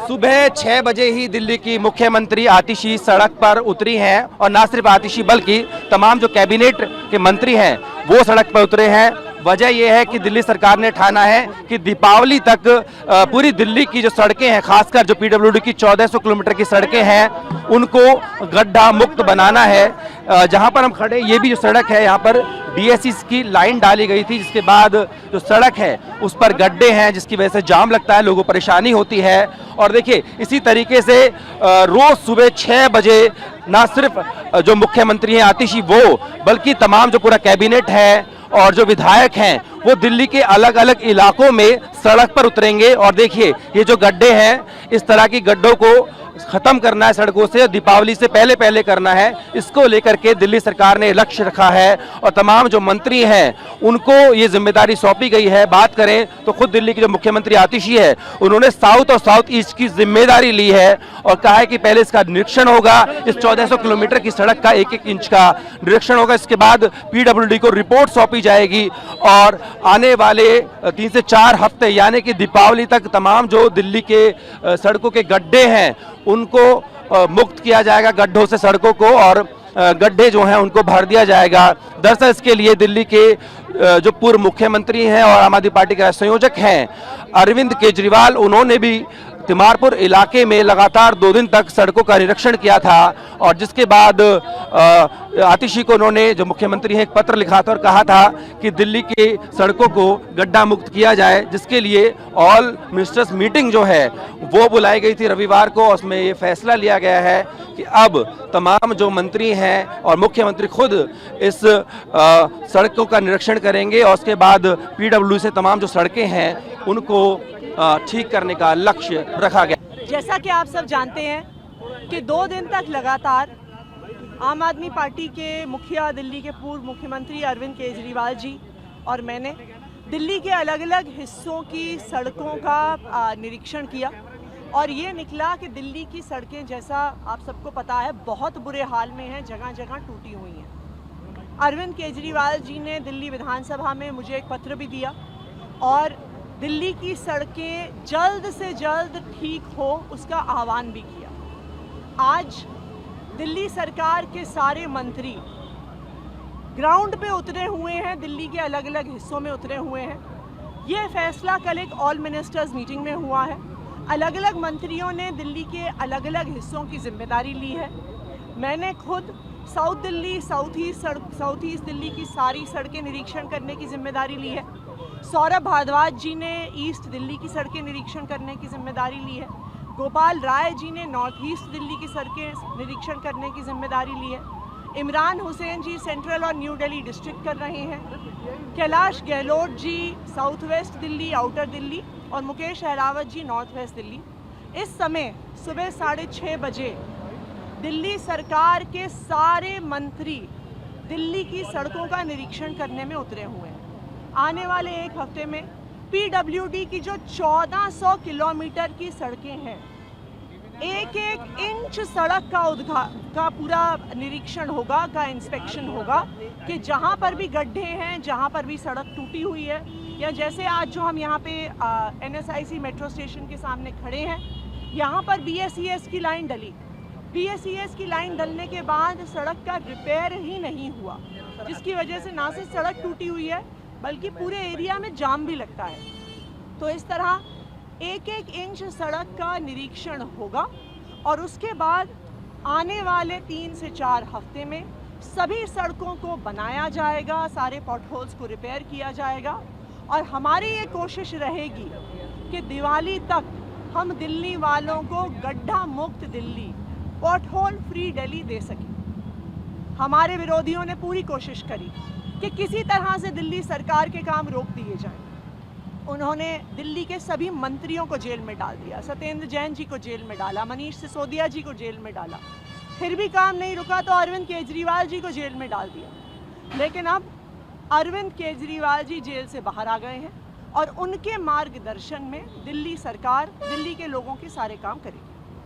सुबह 6 बजे ही दिल्ली की मुख्यमंत्री आतिशी सड़क पर उतरी हैं और ना सिर्फ आतिशी बल्कि तमाम जो कैबिनेट के मंत्री हैं वो सड़क पर उतरे हैं। वजह यह है कि दिल्ली सरकार ने ठाना है कि दीपावली तक पूरी दिल्ली की जो सड़कें हैं, खासकर जो पीडब्ल्यूडी की 1400 किलोमीटर की सड़कें हैं, उनको गड्ढा मुक्त बनाना है। जहां पर हम खड़े, ये भी जो सड़क है यहाँ पर डीएससी की लाइन डाली गई थी, जिसके बाद जो सड़क है उस पर गड्ढे हैं, जिसकी वजह से जाम लगता है, लोगों को परेशानी होती है। और देखिए, इसी तरीके से रोज सुबह 6 बजे ना सिर्फ जो मुख्यमंत्री हैं आतिशी वो, बल्कि तमाम जो पूरा कैबिनेट है और जो विधायक हैं वो दिल्ली के अलग अलग इलाकों में सड़क पर उतरेंगे। और देखिए, ये जो गड्ढे हैं, इस तरह की गड्ढों को खत्म करना है सड़कों से, दीपावली से पहले पहले करना है। इसको लेकर के दिल्ली सरकार ने लक्ष्य रखा है और तमाम जो मंत्री हैं उनको ये जिम्मेदारी सौंपी गई है। बात करें तो खुद दिल्ली के जो मुख्यमंत्री आतिशी है, उन्होंने साउथ और साउथ ईस्ट की जिम्मेदारी ली है और कहा है कि पहले इसका निरीक्षण होगा, इस 1400 किलोमीटर की सड़क का 1-1 इंच का निरीक्षण होगा। इसके बाद पीडब्ल्यूडी को रिपोर्ट सौंपी जाएगी और आने वाले 3 से 4 हफ्ते यानी कि दीपावली तक तमाम जो दिल्ली के सड़कों के गड्ढे हैं उनको मुक्त किया जाएगा, गड्ढों से सड़कों को, और गड्ढे जो हैं उनको भर दिया जाएगा। दरअसल इसके लिए दिल्ली के जो पूर्व मुख्यमंत्री हैं और आम आदमी पार्टी के संयोजक हैं अरविंद केजरीवाल, उन्होंने भी तिमारपुर इलाके में लगातार 2 दिन तक सड़कों का निरीक्षण किया था और जिसके बाद आतिशी को उन्होंने, जो मुख्यमंत्री हैं, एक पत्र लिखा था और कहा था कि दिल्ली की सड़कों को गड्ढा मुक्त किया जाए, जिसके लिए ऑल मिनिस्टर्स मीटिंग जो है वो बुलाई गई थी रविवार को। उसमें ये फैसला लिया गया है कि अब तमाम जो मंत्री हैं और मुख्यमंत्री खुद इस सड़कों का निरीक्षण करेंगे और उसके बाद पीडब्ल्यू से तमाम जो सड़कें हैं उनको ठीक करने का लक्ष्य रखा गया। जैसा कि आप सब जानते हैं कि 2 दिन तक लगातार आम आदमी पार्टी के मुखिया, दिल्ली के पूर्व मुख्यमंत्री अरविंद केजरीवाल जी और मैंने दिल्ली के अलग अलग हिस्सों की सड़कों का निरीक्षण किया और ये निकला कि दिल्ली की सड़कें, जैसा आप सबको पता है, बहुत बुरे हाल में हैं, जगह जगह टूटी हुई हैं। अरविंद केजरीवाल जी ने दिल्ली विधानसभा में मुझे एक पत्र भी दिया और दिल्ली की सड़कें जल्द से जल्द ठीक हो उसका आह्वान भी किया। आज दिल्ली सरकार के सारे मंत्री ग्राउंड पे उतरे हुए हैं, दिल्ली के अलग अलग हिस्सों में उतरे हुए हैं। ये फैसला कल एक ऑल मिनिस्टर्स मीटिंग में हुआ है। अलग अलग मंत्रियों ने दिल्ली के अलग अलग हिस्सों की जिम्मेदारी ली है। मैंने खुद south Delhi, south east Delhi की सारी सड़कें निरीक्षण करने की जिम्मेदारी ली है। सौरभ भारद्वाज जी ने ईस्ट दिल्ली की सड़कें निरीक्षण करने की जिम्मेदारी ली है। गोपाल राय जी ने नॉर्थ ईस्ट दिल्ली की सड़कें निरीक्षण करने की जिम्मेदारी ली है। इमरान हुसैन जी सेंट्रल और न्यू दिल्ली डिस्ट्रिक्ट कर रहे हैं। Kailash Gahlot ji south west Delhi, outer Delhi, और मुकेश अहलावत जी नॉर्थ वेस्ट दिल्ली। इस समय सुबह 6:30 बजे दिल्ली सरकार के सारे मंत्री दिल्ली की सड़कों का निरीक्षण करने में उतरे हुए हैं। आने वाले 1 हफ्ते में पीडब्ल्यूडी की जो 1400 किलोमीटर की सड़कें हैं, 1-1 इंच सड़क का पूरा निरीक्षण होगा, का इंस्पेक्शन होगा कि जहां पर भी गड्ढे हैं, जहां पर भी सड़क टूटी हुई है, या जैसे आज जो हम यहाँ पे NSIC मेट्रो स्टेशन के सामने खड़े हैं, यहाँ पर BSES की लाइन डली। BSES की लाइन डलने के बाद सड़क का रिपेयर ही नहीं हुआ, जिसकी वजह से ना सिर्फ सड़क टूटी हुई है बल्कि पूरे एरिया में जाम भी लगता है। तो इस तरह 1-1 इंच सड़क का निरीक्षण होगा और उसके बाद आने वाले 3 से 4 हफ्ते में सभी सड़कों को बनाया जाएगा, सारे पॉटहोल्स को रिपेयर किया जाएगा और हमारी ये कोशिश रहेगी कि दिवाली तक हम दिल्ली वालों को गड्ढा मुक्त दिल्ली, पॉटहोल फ्री दिल्ली दे सकें। हमारे विरोधियों ने पूरी कोशिश करी कि किसी तरह से दिल्ली सरकार के काम रोक दिए जाएं। उन्होंने दिल्ली के सभी मंत्रियों को जेल में डाल दिया, सत्येंद्र जैन जी को जेल में डाला, मनीष सिसोदिया जी को जेल में डाला। फिर भी काम नहीं रुका तो अरविंद केजरीवाल जी को जेल में डाल दिया। लेकिन अब अरविंद केजरीवाल जी जेल से बाहर आ गए हैं और उनके मार्गदर्शन में दिल्ली सरकार दिल्ली के लोगों के सारे काम करेगी।